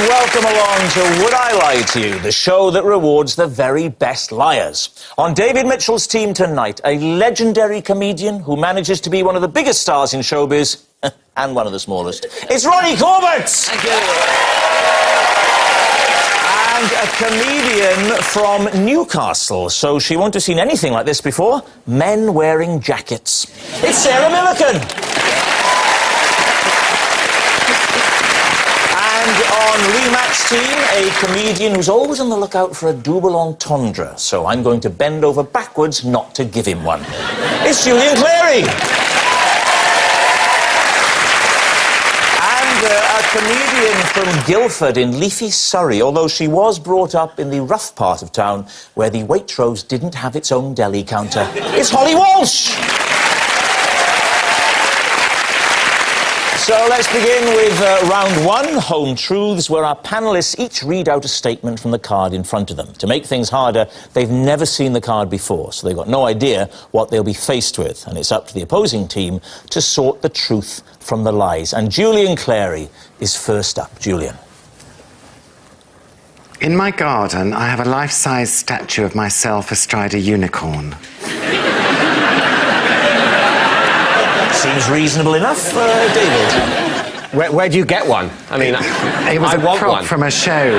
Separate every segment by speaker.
Speaker 1: welcome along to Would I Lie to You, the show that rewards the very best liars. On David Mitchell's team tonight, a legendary comedian who manages to be one of the biggest stars in showbiz and one of the smallest. It's Ronnie Corbett!
Speaker 2: Thank you.
Speaker 1: And a comedian from Newcastle, so she won't have seen anything like this before. Men wearing jackets. It's Sarah Millican! And on Lee Mack's team, a comedian who's always on the lookout for a double entendre, so I'm going to bend over backwards not to give him one. It's Julian Clary! And a comedian from Guildford in leafy Surrey, although she was brought up in the rough part of town where the Waitrose didn't have its own deli counter. It's Holly Walsh! So let's begin with round one, Home Truths, where our panellists each read out a statement from the card in front of them. To make things harder, they've never seen the card before, so they've got no idea what they'll be faced with. And it's up to the opposing team to sort the truth from the lies. And Julian Clary is first up. Julian.
Speaker 3: In my garden, I have a life-size statue of myself astride a unicorn.
Speaker 1: Seems reasonable enough, David.
Speaker 4: Where do you get one? I mean,
Speaker 3: it was a prop from a show.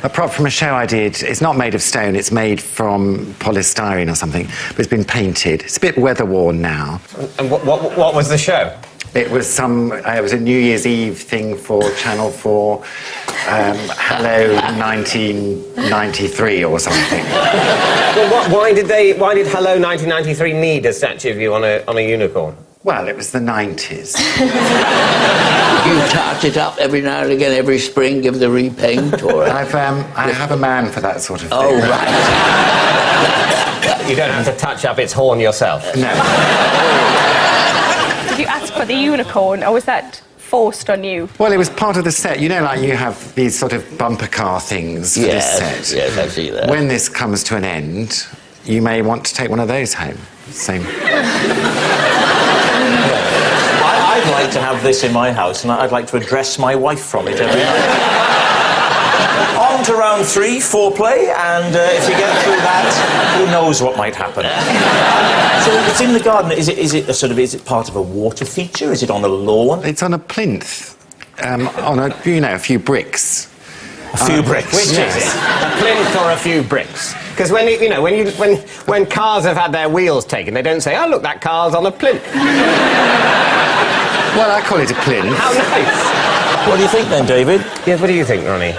Speaker 3: A prop from a show I did. It's not made of stone, it's made from polystyrene or something, but it's been painted. It's a bit weather-worn now.
Speaker 4: And what was the show?
Speaker 3: It was it was a New Year's Eve thing for Channel 4, Hello 1993 or something.
Speaker 4: Well, why did Hello 1993 need a statue of you on a unicorn?
Speaker 3: Well, it was the 90s.
Speaker 2: You touch it up every now and again, every spring, give the repaint, or...
Speaker 3: I have a man for that sort of thing.
Speaker 2: Oh, right.
Speaker 4: You don't have to touch up its horn yourself?
Speaker 3: No.
Speaker 5: Did you ask for the unicorn, or was that forced on you?
Speaker 3: Well, it was part of the set. You know, like you have these sort of bumper car things for this set.
Speaker 2: Yes, I see that.
Speaker 3: When this comes to an end, you may want to take one of those home. Same.
Speaker 1: I'd like to have this in my house, and I'd like to address my wife from it every night. On to round three, foreplay, and if you get through that, who knows what might happen. So it's in the garden. Is it part of a water feature? Is it on a lawn?
Speaker 3: It's on a plinth, on a few bricks.
Speaker 1: A few bricks.
Speaker 4: Which is it? A plinth or a few bricks? Because when cars have had their wheels taken, they don't say, "Oh, look, that car's on a plinth."
Speaker 3: Well, I call it a plinth.
Speaker 4: How nice.
Speaker 1: What do you think then, David?
Speaker 4: Yeah, what do you think, Ronnie?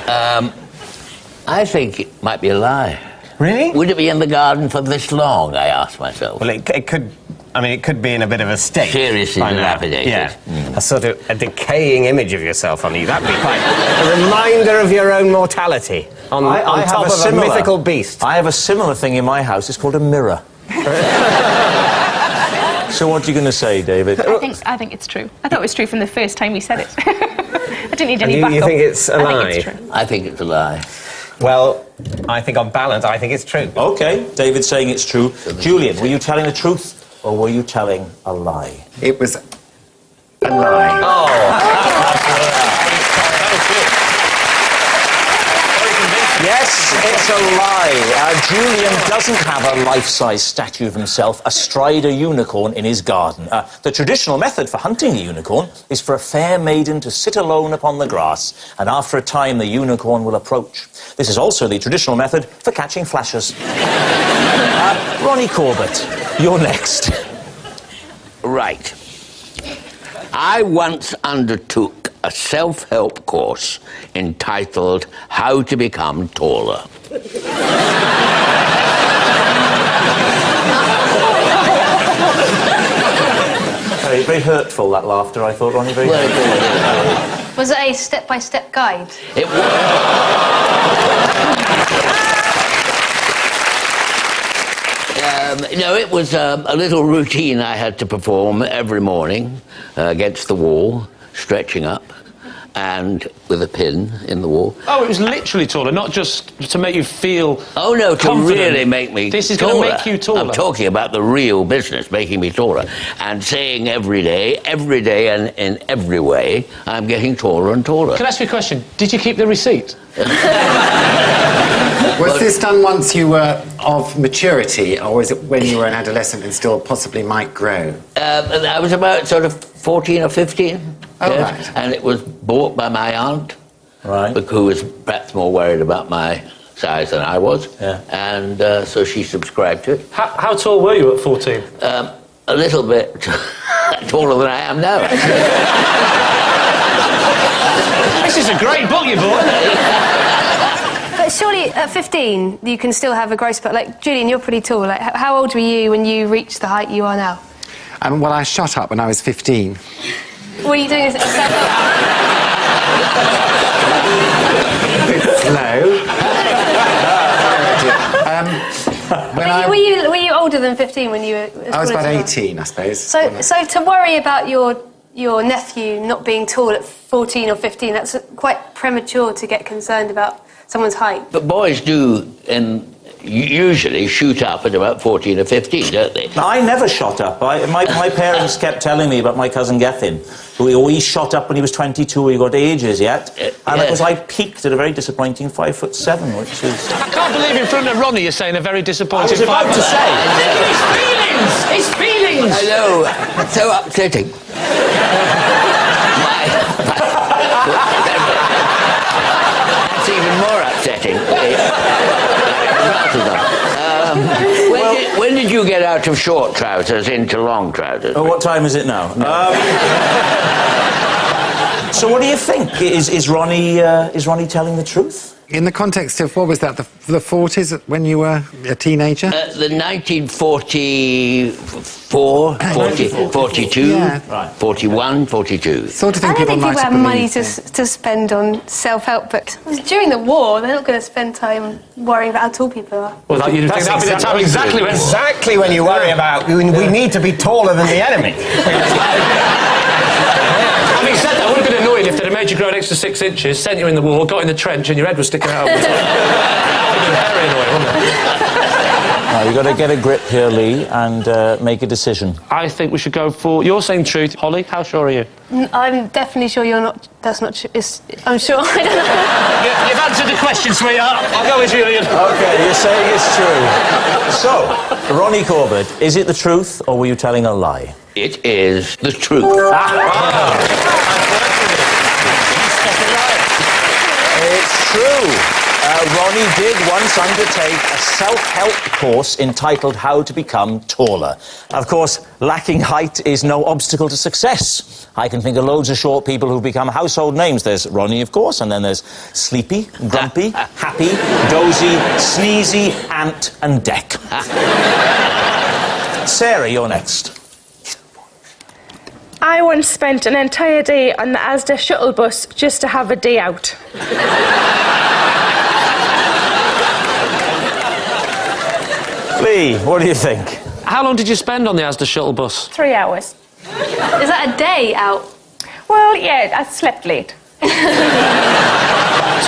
Speaker 2: I think it might be a lie.
Speaker 4: Really?
Speaker 2: Would it be in the garden for this long, I ask myself.
Speaker 4: Well, it could... I mean, it could be in a bit of a state.
Speaker 2: Seriously dilapidated.
Speaker 4: Yeah. A sort of a decaying image of yourself on you. That'd be quite a reminder of your own mortality on top of a mythical beast.
Speaker 1: I have a similar thing in my house. It's called a mirror. So what are you going to say, David?
Speaker 5: I think it's true. I thought it was true from the first time we said it. I didn't need any backup.
Speaker 4: You think it's a lie?
Speaker 5: I think it's true.
Speaker 2: I think it's a lie.
Speaker 4: Well, I think on balance, I think it's true.
Speaker 1: OK, David's saying it's true. Julian, were you telling the truth or were you telling a lie?
Speaker 3: It was a lie.
Speaker 1: Oh! Yes, it's a lie. Julian doesn't have a life-size statue of himself astride a unicorn in his garden. The traditional method for hunting a unicorn is for a fair maiden to sit alone upon the grass, and after a time the unicorn will approach. This is also the traditional method for catching flashes. Ronnie Corbett, you're next.
Speaker 2: Right. I once undertook a self-help course entitled How to Become Taller.
Speaker 1: Very hurtful, that laughter, I thought, Ronnie. Very hurtful.
Speaker 6: Was it a step-by-step guide?
Speaker 2: It was. No, it was a little routine I had to perform every morning against the wall, stretching up. and with a pin in the wall.
Speaker 7: Oh, it was literally taller, not just to make you feel.
Speaker 2: Oh no, to
Speaker 7: confident.
Speaker 2: really make me.
Speaker 7: This is
Speaker 2: going to
Speaker 7: make you taller.
Speaker 2: I'm talking about the real business, making me taller, and saying every day, and in every way, I'm getting taller and taller.
Speaker 7: Can I ask you a question? Did you keep the receipt?
Speaker 3: Was this done once you were of maturity, or was it when you were an adolescent and still possibly might grow?
Speaker 2: I was about sort of 14 or 15.
Speaker 3: Oh,
Speaker 2: yes,
Speaker 3: right.
Speaker 2: and it was bought by my aunt,
Speaker 1: Right.
Speaker 2: who was perhaps more worried about my size than I was,
Speaker 1: Yeah.
Speaker 2: and so she subscribed to it.
Speaker 7: How tall were you at 14?
Speaker 2: A little bit taller than I am now.
Speaker 7: This is a great book you bought.
Speaker 6: But surely at 15 you can still have a growth spurt. Like, Julian, you're pretty tall. Like, how old were you when you reached the height you are now?
Speaker 3: Well, I shot up when I was 15.
Speaker 6: What are you doing?
Speaker 3: Slow.
Speaker 6: Were you older than 15 when you were...
Speaker 3: I was about 18, I suppose.
Speaker 6: So to worry about your nephew not being tall at 14 or 15, that's quite premature to get concerned about someone's height.
Speaker 2: But boys do, usually shoot up at about 14 or 15, don't they?
Speaker 1: No, I never shot up. My parents kept telling me about my cousin Gethin, who he shot up when he was 22, he got ages yet. And it was, I peaked at a very disappointing 5'7", which is...
Speaker 7: I can't believe in front of Ronnie you're saying a very disappointing...
Speaker 1: I was about to say.
Speaker 7: His feelings!
Speaker 2: I know, it's so upsetting. That's even more upsetting. When did you get out of short trousers into long trousers?
Speaker 1: Oh, what time is it now? So what do you think? Is Ronnie telling the truth?
Speaker 3: In the context of, what was that, the 40s when you were a teenager?
Speaker 2: The 1944, 42,
Speaker 3: Yeah.
Speaker 1: Right.
Speaker 2: 41, 42.
Speaker 3: Sort of thing
Speaker 6: I don't think
Speaker 3: might
Speaker 6: people
Speaker 3: have
Speaker 6: have money
Speaker 3: believed.
Speaker 6: to spend on self-help books. During the war, they're not going to spend time worrying about how tall people are.
Speaker 7: Well, you'd think that'd be the time exactly when
Speaker 4: you worry about. We need to be taller than the enemy.
Speaker 7: Having said that, it would have been annoying if they'd have made you grow an extra 6 inches, sent you in the war, got in the trench, and your head was sticking out. That would have been very annoying, wouldn't it?
Speaker 1: Now, you've got to get a grip here, Lee, and make a decision.
Speaker 7: I think we should go for... You're saying truth. Holly, how sure are you?
Speaker 6: I'm definitely sure you're not... That's not true. I'm sure. I don't know.
Speaker 7: You've answered the question, sweetheart. I'll go with Julian.
Speaker 1: OK, you're saying it's true. So, Ronnie Corbett, is it the truth, or were you telling a lie?
Speaker 2: It is the truth.
Speaker 1: It's true. Ronnie did once undertake a self-help course entitled How to Become Taller. Of course, lacking height is no obstacle to success. I can think of loads of short people who've become household names. There's Ronnie, of course, and then there's Sleepy, Grumpy, Happy, Dozy, Sneezy, Ant and Deck. Sarah, you're next.
Speaker 5: I once spent an entire day on the Asda shuttle bus just to have a day out.
Speaker 1: Lee, what do you think?
Speaker 7: How long did you spend on the Asda shuttle bus?
Speaker 5: 3 hours.
Speaker 6: Is that a day out?
Speaker 5: Well, yeah, I slept late.
Speaker 7: So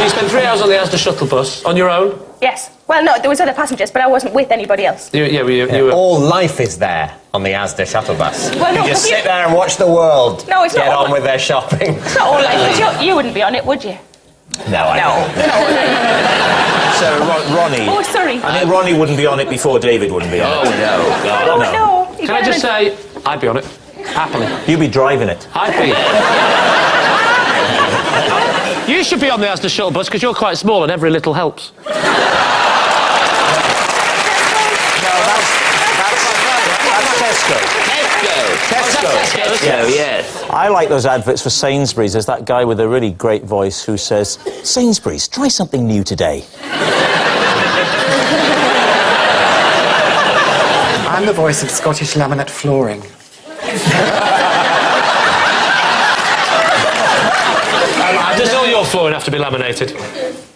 Speaker 7: you spent 3 hours on the Asda shuttle bus, on your own?
Speaker 5: Yes. Well, no, there was other passengers, but I wasn't with anybody else.
Speaker 7: You were...
Speaker 4: All life is there on the Asda shuttle bus.
Speaker 5: Well, no,
Speaker 4: you just
Speaker 5: but
Speaker 4: sit there and watch the world
Speaker 5: No, it's not
Speaker 4: get
Speaker 5: all-
Speaker 4: on with their shopping.
Speaker 5: It's not all like this. You wouldn't be on it, would you?
Speaker 4: No, I don't.
Speaker 1: Sarah, Ronnie.
Speaker 5: Oh, sorry.
Speaker 1: I think Ronnie wouldn't be on it before David wouldn't be on it.
Speaker 5: No.
Speaker 7: Can I just say, I'd be on it. Happily.
Speaker 1: You'd be driving it.
Speaker 7: I'd be. You should be on the Asda shuttle bus because you're quite small and every little helps.
Speaker 1: No, that's Tesco.
Speaker 2: Tesco, yes.
Speaker 1: I like those adverts for Sainsbury's. There's that guy with a really great voice who says, Sainsbury's, try something new today.
Speaker 3: I'm the voice of Scottish laminate flooring.
Speaker 7: Does all your flooring have to be laminated?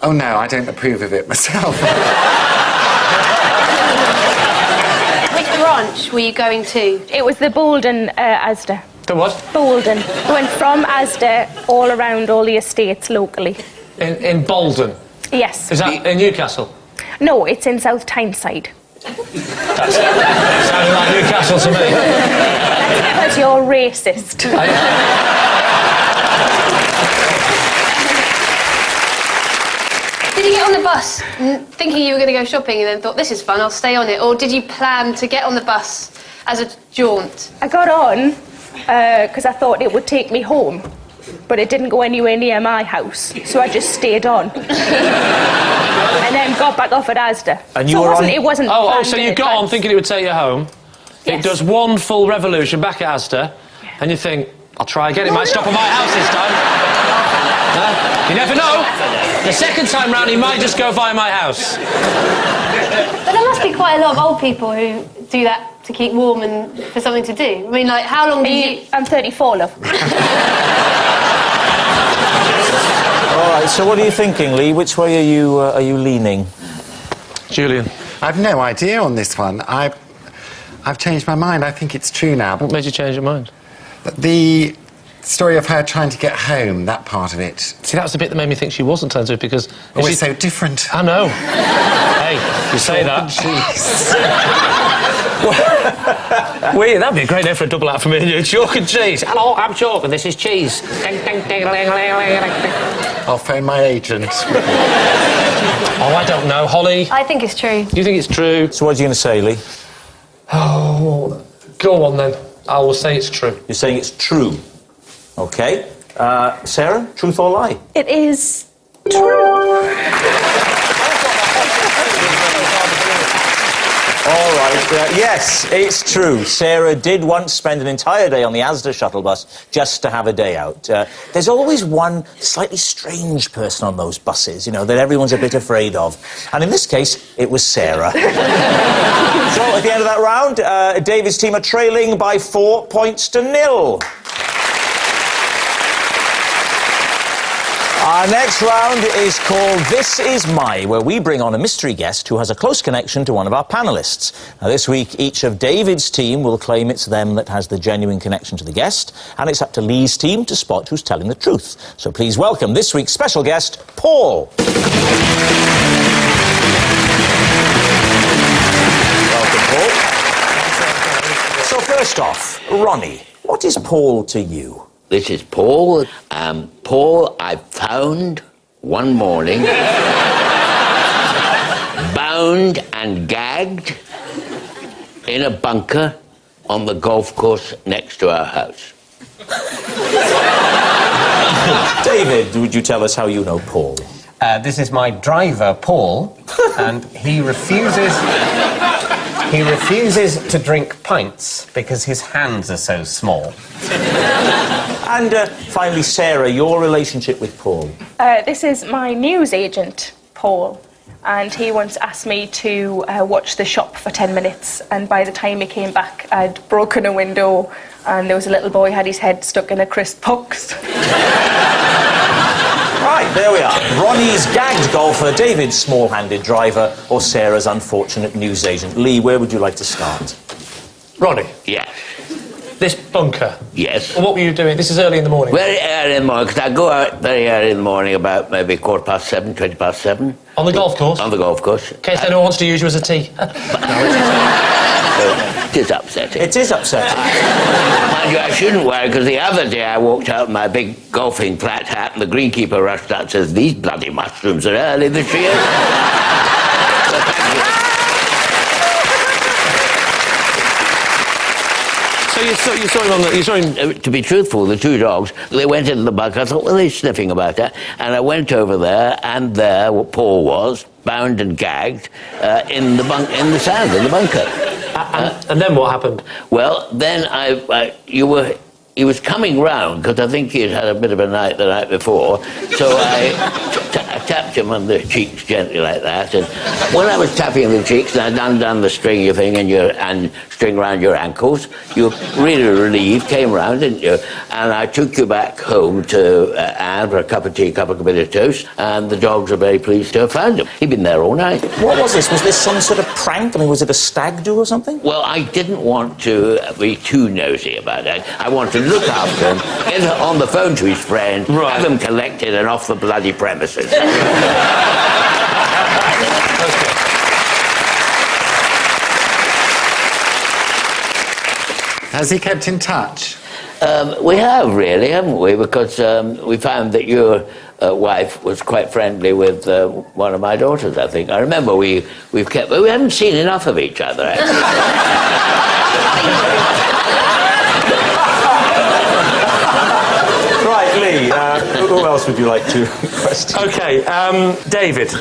Speaker 3: Oh, no, I don't approve of it myself.
Speaker 6: Which branch were you going to?
Speaker 5: It was the Bolden Asda.
Speaker 7: The what?
Speaker 5: Bolden. We went from Asda all around all the estates locally.
Speaker 7: In Bolden?
Speaker 5: Yes.
Speaker 7: Is that in Newcastle?
Speaker 5: No, it's in South Tyneside.
Speaker 7: That sounded like Newcastle to me.
Speaker 5: Because you're racist.
Speaker 6: Did you get on the bus thinking you were going to go shopping and then thought, this is fun, I'll stay on it? Or did you plan to get on the bus as a jaunt?
Speaker 5: I got on because I thought it would take me home, but it didn't go anywhere near my house, so I just stayed on. And then got back off at Asda.
Speaker 1: And you
Speaker 5: so
Speaker 1: were
Speaker 5: it wasn't
Speaker 7: so you got on thinking it would take you home.
Speaker 5: Yes.
Speaker 7: It does one full revolution back at Asda, and you think, I'll try again, it might stop at my house this time. You never know. The second time round, he might just go via my house.
Speaker 6: But there must be quite a lot of old people who do that to keep warm and for something to do. I mean, like, how long do you...
Speaker 5: I'm 34, love.
Speaker 1: All right, so what are you thinking, Lee? Which way are you leaning?
Speaker 7: Julian.
Speaker 3: I've no idea on this one. I've changed my mind. I think it's true now.
Speaker 7: What made you change your mind?
Speaker 3: The story of her trying to get home, that part of it.
Speaker 7: See, that's the bit that made me think she wasn't turned to it, because...
Speaker 3: We're so different.
Speaker 7: I know. Hey, you say that. Weird, that'd be a great name for a double act for me and you. Chalk and cheese. Hello, I'm Chalk and this is cheese.
Speaker 3: I'll phone my agent.
Speaker 7: Oh, I don't know. Holly?
Speaker 6: I think it's true.
Speaker 7: Do you think it's true?
Speaker 1: So what are you going to say, Lee?
Speaker 7: Oh, go on then. I will say it's true.
Speaker 1: You're saying it's true. OK. Sarah, truth or lie?
Speaker 5: It is true.
Speaker 1: All right, yes, it's true. Sarah did once spend an entire day on the Asda shuttle bus just to have a day out. There's always one slightly strange person on those buses, you know, that everyone's a bit afraid of. And in this case, it was Sarah. So, at the end of that round, David's team are trailing by 4 points to 0. Our next round is called This Is My, where we bring on a mystery guest who has a close connection to one of our panellists. Now, this week, each of David's team will claim it's them that has the genuine connection to the guest, and it's up to Lee's team to spot who's telling the truth. So please welcome this week's special guest, Paul. Welcome, Paul. So first off, Ronnie, what is Paul to you?
Speaker 2: This is Paul. Paul, I found one morning, bound and gagged in a bunker on the golf course next to our house.
Speaker 1: David, would you tell us how you know Paul?
Speaker 4: This is my driver, Paul, and he refuses to drink pints because his hands are so small.
Speaker 1: And finally, Sarah, your relationship with Paul?
Speaker 5: This is my news agent, Paul, and he once asked me to watch the shop for 10 minutes, and by the time he came back, I'd broken a window and there was a little boy had his head stuck in a crisp box.
Speaker 1: Right, there we are. Ronnie's gagged golfer, David's small-handed driver, or Sarah's unfortunate news agent. Lee, where would you like to start?
Speaker 7: Ronnie?
Speaker 2: Yes.
Speaker 7: This bunker?
Speaker 2: Yes.
Speaker 7: Well, what were you doing? This is early in the morning.
Speaker 2: Very early in the morning, because I go out very early in the morning, about maybe 7:15, 7:20.
Speaker 7: On the golf course?
Speaker 2: On the golf course.
Speaker 7: In case anyone wants to use you as a tee.
Speaker 2: It is upsetting.
Speaker 1: It is upsetting.
Speaker 2: Mind you, I shouldn't worry, because the other day I walked out in my big golfing flat hat and the greenkeeper rushed out and says, these bloody mushrooms are early this year. So thank you.
Speaker 7: So you saw him on the... You saw him...
Speaker 2: To be truthful, the two dogs, they went into the bunker. I thought, well, they're sniffing about that. And I went over there, and there Paul was, bound and gagged, in the sand, in the bunker.
Speaker 7: And then what happened?
Speaker 2: Well, then he was coming round, because I think he had had a bit of a night the night before. So I tapped him on the cheeks gently like that, and when I was tapping the cheeks and I'd undone the stringy thing and string around your ankles, you were really relieved, came round, didn't you? And I took you back home to Anne for a cup of tea, a bit of toast, and the dogs are very pleased to have found him. He'd been there all night.
Speaker 1: What was this? Was this some sort of prank? I mean, was it a stag do or something?
Speaker 2: Well, I didn't want to be too nosy about it. I wanted to look after him, get on the phone to his friend, have him collected and off the bloody premises.
Speaker 3: Has he kept in touch?
Speaker 2: We have, really, haven't we? Because we found that your wife was quite friendly with one of my daughters, I think. I remember we haven't seen enough of each other, actually.
Speaker 1: Right, Lee, who else would you like to question?
Speaker 7: OK, David.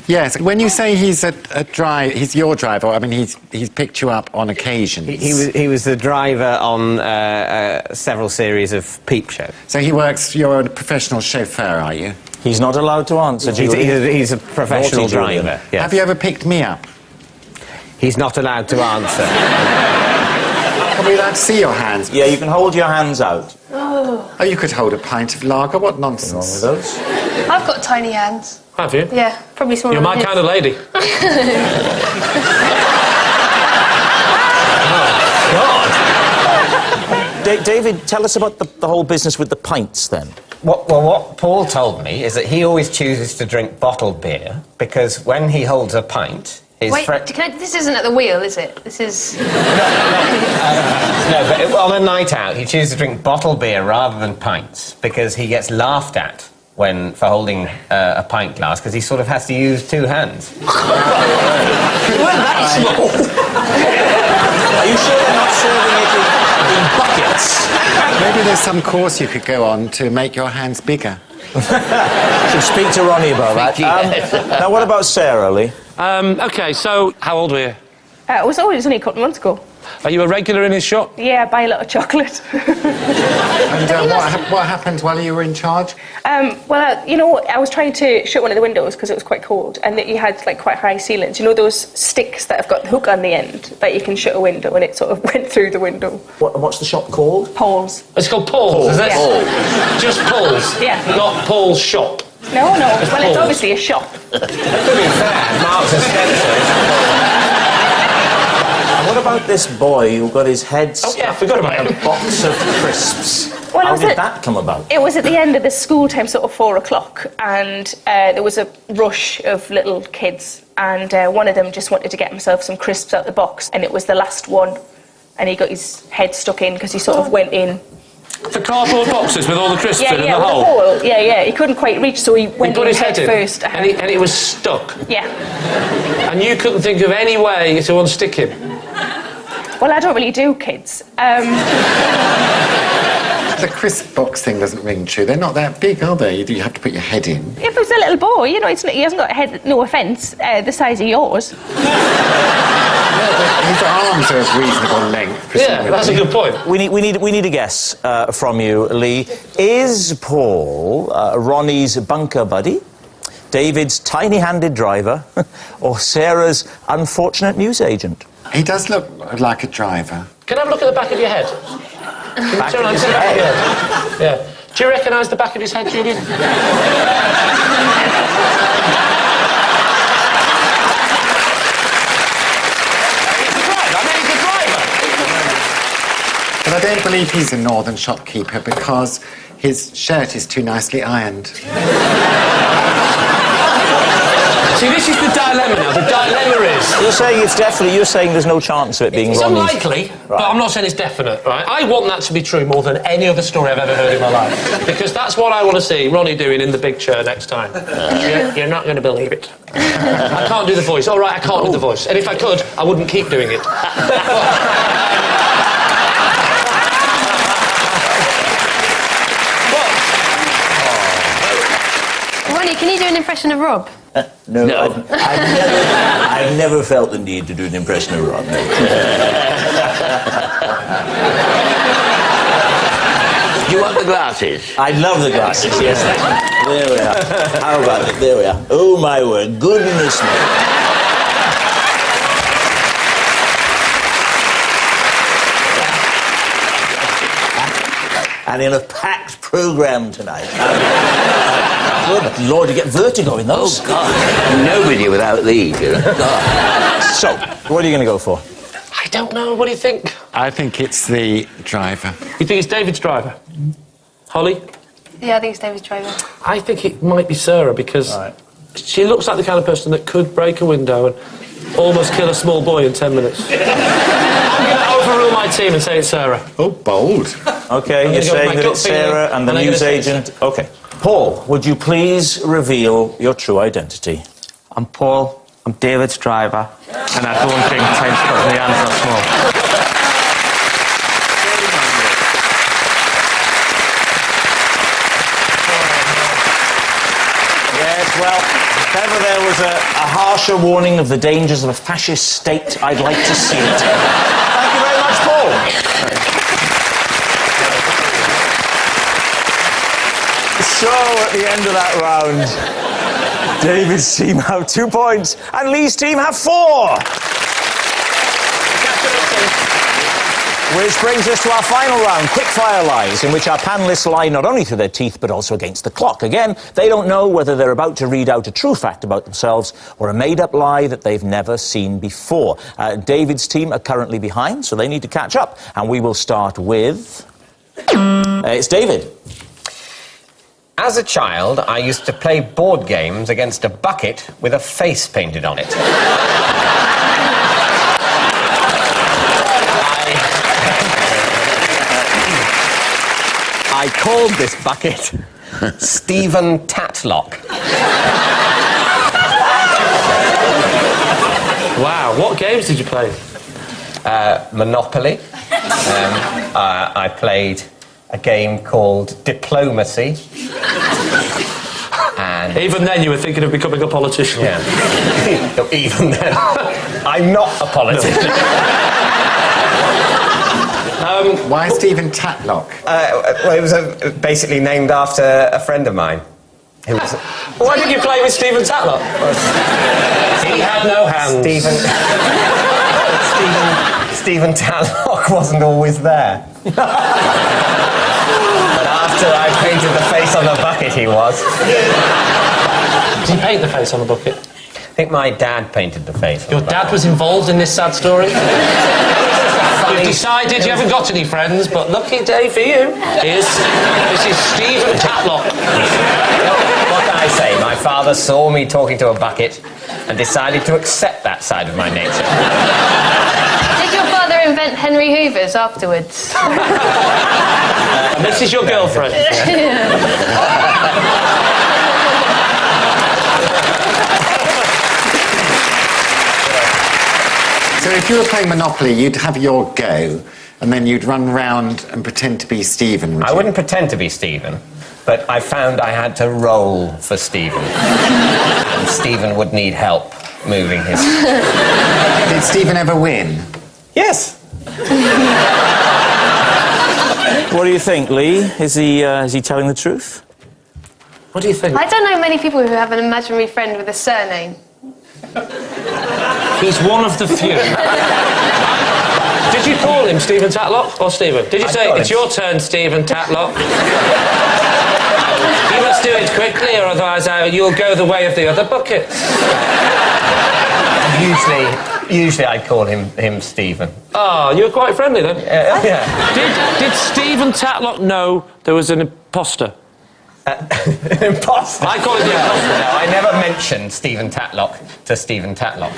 Speaker 3: Yes, when you say he's he's your driver, I mean, he's picked you up on occasions.
Speaker 4: He was the driver on several series of Peep Show.
Speaker 3: So you're a professional chauffeur, are you?
Speaker 1: He's not allowed to answer, Julian.
Speaker 4: He's a professional driver, yes.
Speaker 3: Have you ever picked me up?
Speaker 4: He's not allowed to answer.
Speaker 3: Are we allowed to see your hands?
Speaker 1: Yeah, you can hold your hands out.
Speaker 6: Oh.
Speaker 3: Oh, you could hold a pint of lager. What nonsense.
Speaker 1: What's wrong with those?
Speaker 6: I've got tiny hands.
Speaker 7: Have you?
Speaker 6: Yeah, probably smaller
Speaker 7: You're
Speaker 6: than
Speaker 7: my
Speaker 6: his.
Speaker 7: kind of lady.
Speaker 1: David, tell us about the whole business with the pints, then.
Speaker 4: What Paul told me is that he always chooses to drink bottled beer because when he holds a pint...
Speaker 6: Wait, this isn't at the wheel, is it? This is...
Speaker 4: No, but on a night out, he chooses to drink bottled beer rather than pints because he gets laughed at for holding a pint glass because he sort of has to use two hands.
Speaker 1: You weren't that small. Are you sure they're not serving it in buckets?
Speaker 3: Maybe there's some course you could go on to make your hands bigger.
Speaker 1: Should speak to Ronnie about that. Now, what about Sarah, Lee?
Speaker 7: OK, so how old were you?
Speaker 5: It was only a couple of months ago.
Speaker 7: Are you a regular in his shop?
Speaker 5: Yeah, I buy a lot of chocolate.
Speaker 3: And what happened while you were in charge?
Speaker 5: Well, I was trying to shut one of the windows because it was quite cold, and you had like quite high ceilings. You know those sticks that have got the hook on the end that you can shut a window, and it sort of went through the window.
Speaker 1: What's the shop called?
Speaker 5: Paul's.
Speaker 7: It's called Paul's, is it?
Speaker 5: Yeah.
Speaker 7: Paul. Just Paul's?
Speaker 5: Yeah.
Speaker 7: Not Paul's shop?
Speaker 5: No. Well, it's
Speaker 7: Paul's.
Speaker 5: obviously a shop.
Speaker 4: To be fair, Marks and Spencer's...
Speaker 1: What about this boy who got his head stuck
Speaker 7: I forgot about
Speaker 1: in
Speaker 7: him.
Speaker 1: a box of crisps?
Speaker 5: Well,
Speaker 1: How did that come about?
Speaker 5: It was at the end of the school time, sort of 4 o'clock, and there was a rush of little kids, and one of them just wanted to get himself some crisps out the box, and it was the last one, and he got his head stuck in because he sort of went in.
Speaker 7: The cardboard boxes with all the crisps in
Speaker 5: with
Speaker 7: the
Speaker 5: the
Speaker 7: hole?
Speaker 5: hole. Yeah. He couldn't quite reach, so he went
Speaker 7: put
Speaker 5: in
Speaker 7: his head in
Speaker 5: first.
Speaker 7: and it was stuck?
Speaker 5: Yeah.
Speaker 7: And you couldn't think of any way to unstick him?
Speaker 5: Well, I don't really do kids.
Speaker 3: The crisp box thing doesn't ring true. Are not that big, are they? You have to put your head in.
Speaker 5: If it was a little boy, he hasn't got a head, no offence, the size of yours.
Speaker 3: His arms are of reasonable length.
Speaker 7: Yeah, that's a good point.
Speaker 1: We need a guess from you, Lee. Is Paul Ronnie's bunker buddy, David's tiny-handed driver, or Sarah's unfortunate newsagent?
Speaker 3: He does look like a driver.
Speaker 7: Can I have a look at the back of your head?
Speaker 1: Back of his head?
Speaker 7: Yeah. Do you recognise the back of his head, Julian?
Speaker 1: He's a driver.
Speaker 3: But I don't believe he's a northern shopkeeper because his shirt is too nicely ironed.
Speaker 7: See, this is the dilemma now. The dilemma is...
Speaker 1: You're saying there's no chance of it being
Speaker 7: It's
Speaker 1: Ronnie's.
Speaker 7: unlikely, but I'm not saying it's definite, right? I want that to be true more than any other story I've ever heard in my life. Because that's what I want to see Ronnie doing in the big chair next time. You're not going to believe it. I can't do the voice. All right, I can't do the voice. And if I could, I wouldn't keep doing it.
Speaker 6: Ronnie, can you do an impression of Rob?
Speaker 1: No. I've never felt the need to do an impression of Rob.
Speaker 2: Do you want the glasses?
Speaker 1: I love the glasses, yes. There we are. How about it? There we are. Oh, my word. Goodness me. And in a packed programme tonight. Good Lord, you get vertigo in those.
Speaker 2: Oh, God. Nobody without these, you know. God.
Speaker 1: So, what are you going to go for?
Speaker 7: I don't know. What do you think?
Speaker 3: I think it's the driver.
Speaker 7: You think it's David's driver? Holly?
Speaker 6: Yeah, I think it's David's driver.
Speaker 7: I think it might be Sarah because
Speaker 1: Right.
Speaker 7: she looks like the kind of person that could break a window and almost kill a small boy in 10 minutes. I'm going to overrule my team and say it's Sarah.
Speaker 3: Oh, bold.
Speaker 1: OK, you're saying that it's Sarah and the news agent. OK. Paul, would you please reveal your true identity?
Speaker 8: I'm Paul. I'm David's driver. And I don't think time's cut my hands are small.
Speaker 1: Yes, well, if ever there was a harsher warning of the dangers of a fascist state, I'd like to see it. Thank you very much, Paul. So, at the end of that round, David's team have 2 points, and Lee's team have 4. Which brings us to our final round, Quickfire Lies, in which our panellists lie not only through their teeth, but also against the clock. Again, they don't know whether they're about to read out a true fact about themselves or a made-up lie that they've never seen before. David's team are currently behind, so they need to catch up. And we will start with... it's David.
Speaker 4: As a child, I used to play board games against a bucket with a face painted on it. I called this bucket Stephen Tatlock.
Speaker 7: Wow, what games did you play?
Speaker 4: Monopoly. I played a game called Diplomacy. And
Speaker 7: Even then you were thinking of becoming a politician.
Speaker 4: yeah. Even then, I'm not a politician.
Speaker 3: Why Stephen Tatlock?
Speaker 4: Well, it was basically named after a friend of mine. Who was
Speaker 7: Why did you play with Stephen Tatlock? He had no hands.
Speaker 4: Stephen Tatlock wasn't always there. But after I painted the face on the bucket, he was.
Speaker 7: Did you paint the face on the bucket?
Speaker 4: I think my dad painted the face.
Speaker 7: Your dad was involved in this sad story? You've decided you haven't got any friends, but lucky day for you is this is Stephen Tatlock.
Speaker 4: What can I say? My father saw me talking to a bucket and decided to accept that side of my nature.
Speaker 6: Did your father invent Henry Hoovers afterwards?
Speaker 7: And this is your girlfriend.
Speaker 3: So if you were playing Monopoly, you'd have your go, and then you'd run round and pretend to be Stephen, would you?
Speaker 4: I wouldn't pretend to be Stephen, but I found I had to roll for Stephen. And Stephen would need help moving his...
Speaker 3: Did Stephen ever win?
Speaker 4: Yes.
Speaker 1: What do you think, Lee? Is he telling the truth?
Speaker 7: What do you think?
Speaker 6: I don't know many people who have an imaginary friend with a surname.
Speaker 7: He's one of the few. Did you call him Stephen Tatlock or Stephen? Did you say, it's your turn, Stephen Tatlock? You must do it quickly, or otherwise you'll go the way of the other buckets.
Speaker 4: Usually I'd call him Stephen.
Speaker 7: Oh, you were quite friendly then.
Speaker 4: Yeah.
Speaker 7: Did Stephen Tatlock know there was an imposter?
Speaker 4: Imposter?
Speaker 7: I call him the imposter.
Speaker 4: No, I never mentioned Stephen Tatlock to Stephen Tatlock.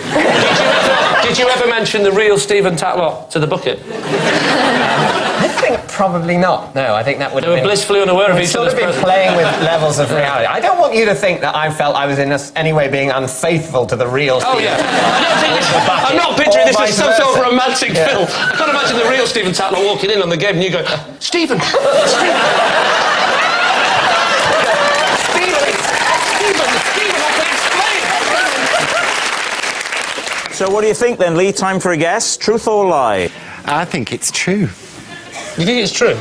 Speaker 7: Did you ever mention the real Stephen Tatlock to the bucket?
Speaker 4: I think probably not. No, I think that would have been...
Speaker 7: They were blissfully unaware of each other's
Speaker 4: been
Speaker 7: presence.
Speaker 4: playing with levels of reality. I don't want you to think that I felt I was in any way being unfaithful to the real
Speaker 7: Oh,
Speaker 4: Stephen.
Speaker 7: yeah. I'm not picturing this as some sort of romantic film. I can't imagine the real Stephen Tatlock walking in on the game and you go, Stephen!
Speaker 1: So what do you think then, Lee? Time for a guess. Truth or lie?
Speaker 3: I think it's true.
Speaker 7: You think it's true?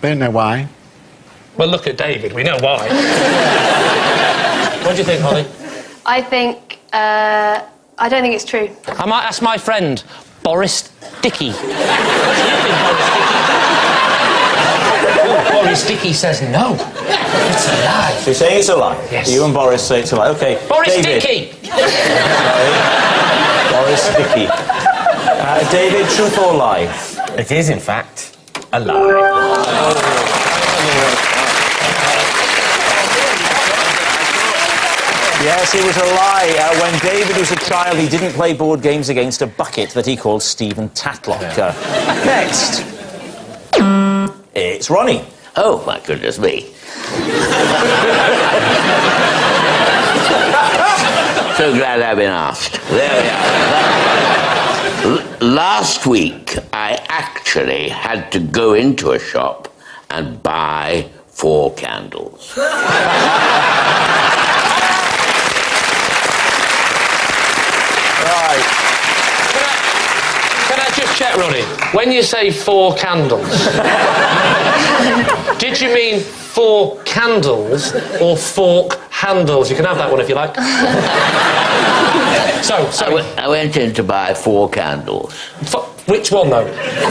Speaker 3: don't know why.
Speaker 7: Well, look at David. We know why. What do you think, Holly?
Speaker 6: I think, I don't think it's true.
Speaker 7: I might ask my friend, Boris Dickey. Boris Dickey says no. It's a lie.
Speaker 1: So you're saying it's a lie?
Speaker 7: Yes.
Speaker 1: You and Boris say it's a lie. OK,
Speaker 7: Boris
Speaker 1: David.
Speaker 7: Dickey!
Speaker 1: Boris Dickey. David, truth or lie?
Speaker 4: It is, in fact, a lie.
Speaker 1: Yes, it was a lie. When David was a child, he didn't play board games against a bucket that he called Stephen Tatlock. Next. It's Ronnie.
Speaker 2: Oh, my goodness me. So glad I've been asked. There we are. Last week, I actually had to go into a shop and buy 4 candles.
Speaker 1: Right.
Speaker 7: Can I just check, Ronnie? When you say 4 candles, did you mean 4 candles or fork handles? You can have that one if you like. So
Speaker 2: I went in to buy 4 candles.
Speaker 7: Which one, though?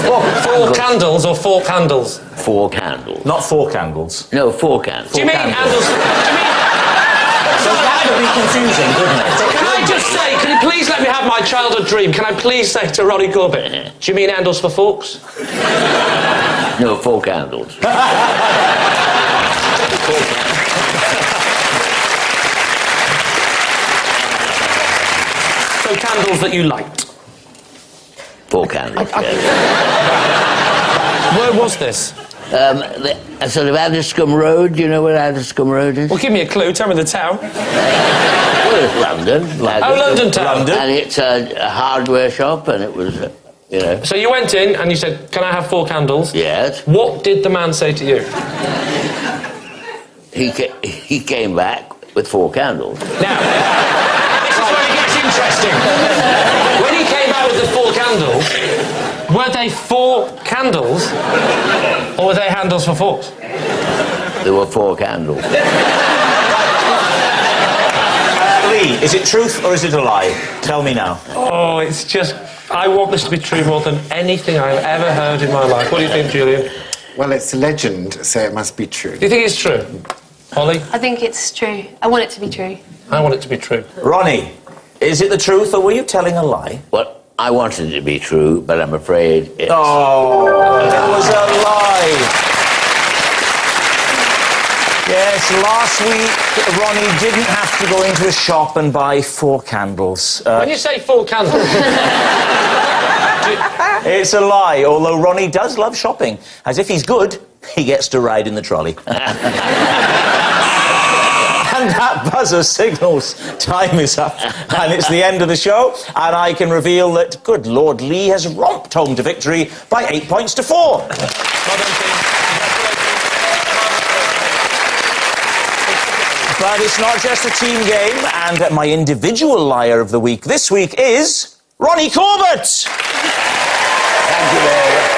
Speaker 7: What, 4 candles or fork handles?
Speaker 2: 4 candles.
Speaker 1: Not 4 candles.
Speaker 2: No, 4 candles.
Speaker 7: Do you mean handles? Do you mean...
Speaker 1: So that would be confusing, wouldn't it?
Speaker 7: Can I just say, can you please let me have my childhood dream? Can I please say to Ronnie Corbett, do you mean handles for forks?
Speaker 2: No, 4 candles.
Speaker 7: So candles that you light.
Speaker 2: 4 candles, yes.
Speaker 7: Where was this?
Speaker 2: Sort of Addiscombe Road. Do you know where Addiscombe Road is?
Speaker 7: Well, give me a clue. Tell me the town.
Speaker 2: Well, it's London.
Speaker 7: Oh, London town.
Speaker 1: London.
Speaker 2: And it's a hardware shop, and it was, you know...
Speaker 7: So you went in and you said, can I have 4 candles?
Speaker 2: Yes.
Speaker 7: What did the man say to you?
Speaker 2: He came back with 4 candles.
Speaker 7: Now, this is where it gets interesting. When he came out with the 4 candles, were they 4 candles or were they handles for forks?
Speaker 2: There were 4 candles.
Speaker 1: Lee, is it truth or is it a lie? Tell me now.
Speaker 7: Oh, it's just... I want this to be true more than anything I've ever heard in my life. What do you think, Julian?
Speaker 3: Well, it's a legend, so it must be true.
Speaker 7: Do you think it's true? Holly?
Speaker 6: I think it's true. I want it to be true.
Speaker 7: I want it to be true.
Speaker 1: Ronnie, is it the truth or were you telling a lie?
Speaker 2: Well, I wanted it to be true, but I'm afraid it's...
Speaker 1: Oh, it was a lie. Yes, last week, Ronnie didn't have to go into a shop and buy 4 candles.
Speaker 7: When you say 4 candles...
Speaker 1: It's a lie, although Ronnie does love shopping. As if he's good, he gets to ride in the trolley. And that buzzer signals time is up. And it's the end of the show. And I can reveal that, good Lord, Lee has romped home to victory by 8 points to 4.
Speaker 7: Well done, team.
Speaker 1: But it's not just a team game. And my individual liar of the week this week is Ronnie Corbett.
Speaker 2: Thank you very much.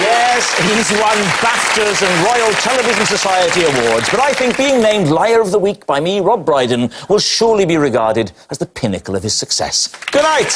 Speaker 1: Yes, he's won BAFTAs and Royal Television Society Awards, but I think being named Liar of the Week by me, Rob Brydon, will surely be regarded as the pinnacle of his success. Good night!